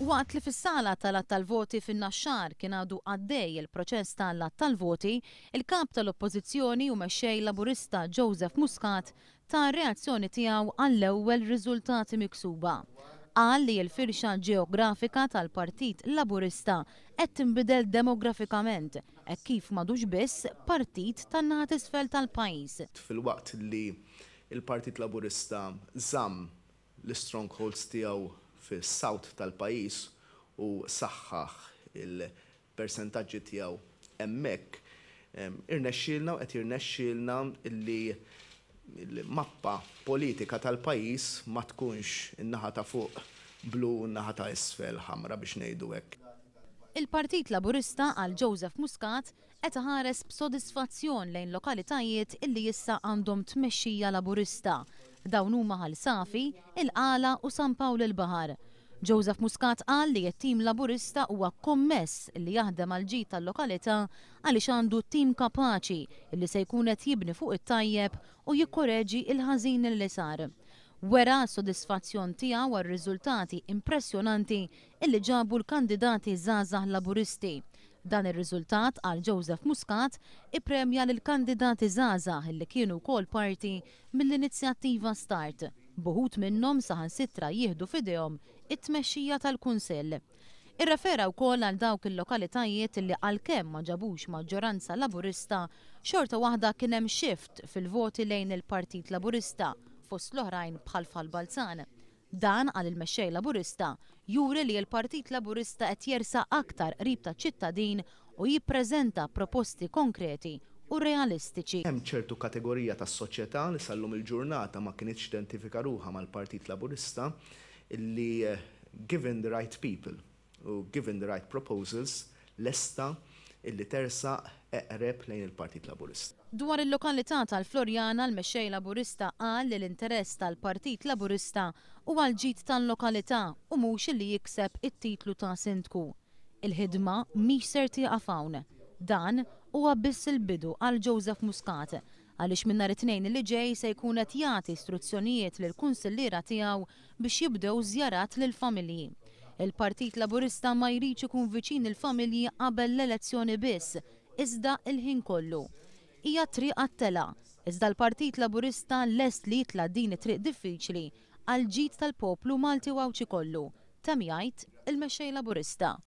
Waqt li fis-sala tal-att tal-voti fin-Naxxar kien għadu għaddej il-proċess tal-att tal-voti, il-kap tal-Oppożizzjoni u mexxej Laburista Joseph Muscat ta' reazzjoni tiegħu għall-ewwel riżultati miksuba. Qal li l-firxa ġeografika tal-Partit Laburista qed tinbidel demografikament hekk kif m'għadux biss partit tan-naħa t'isfel tal-pajjiż. Fil-waqt li il-Partit Laburista żamm l-strongholds tiegħu fis-south tal-pajjiż u saħħaħ il-persentaġġi tiegħu hemmhekk, irnexxielna u qed jirnexxielna li l-mappa politika tal-pajjiż ma tkunx in-naħa ta' fuq blu u n-naħa ta' isfel ħamra biex ngħidu hekk. Il-Partit Laburista għal Joseph Muscat qed iħares b'sodisfazzjon lejn lokalitajiet illi issa għandhom tmexxija Laburista. Dawn huma Ħalsafi, il-Qala u San Pawl il-Baħar. Joseph Muscat qal li t-tim Laburista huwa kommess li jaħdem għal ġid tal-lokalità għaliex għandu tim kapaċi li se jkun qed jibni fuq it-tajjeb u jikkoreġi il-ħażin li sar. Wera s-sodisfazzjon tiegħu għar-riżultati impressjonanti illi ġabu l-kandidati żgħażagħ Laburisti. Dan ir-riżultat għal Joseph Muscat ippremja lill-kandidati żgħażagħ li kienu wkoll parti mill-inizjattiva Start. Buħud minnhom saħansitra jieħdu f'idejhom it-tmexxija tal-Kunsill. Irrefera wkoll għal dawk il-lokalitajiet li għalkemm ma ġabux maġġoranza Laburista, xorta waħda kien hemm xift fil-voti lejn il-Partit Laburista fost l-oħrajn bħal Balzan. Dan għal il-mexxej Laburista juri li l-Partit Laburista qed jersaq aktar qrib taċ-ċittadin u jippreżenta proposti konkreti u realistiċi. Hemm ċertu kategorija tas-soċjetà li sallum il-ġurnata ma kienitx identifika ruħha mal-Partit Laburista illi given the right people u given the right proposals lesta illi tersaq eqreb lejn il-Partit Laburista. Dwar il-lokalità tal-Florjana, l-mexxej Laburista qal li l-interess tal-Partit Laburista huwa l-ġid tal-lokalità u mhux li jikseb it-titlu ta' sindku. Il-ħidma mhix ser tieqaf hawn. Dan huwa biss il-bidu għal Joseph Muscat għaliex minn nhar it-tnejn li ġej se jkun qed jagħti istruzzjonijiet lill-kunsilliera tiegħu biex jibdew żjarat lill-familji. Il-Partit Laburista ma jridx ikun viċin il-familji qabel l-elezzjoni biss, iżda il-ħin kollu. Hija triq għat-tela, iżda l-Partit Laburista lest li jitla' din it-triq diffiċli għal ġid tal-poplu Malti Wawċi kollu. Tam jgħid il-mexxej Laburista.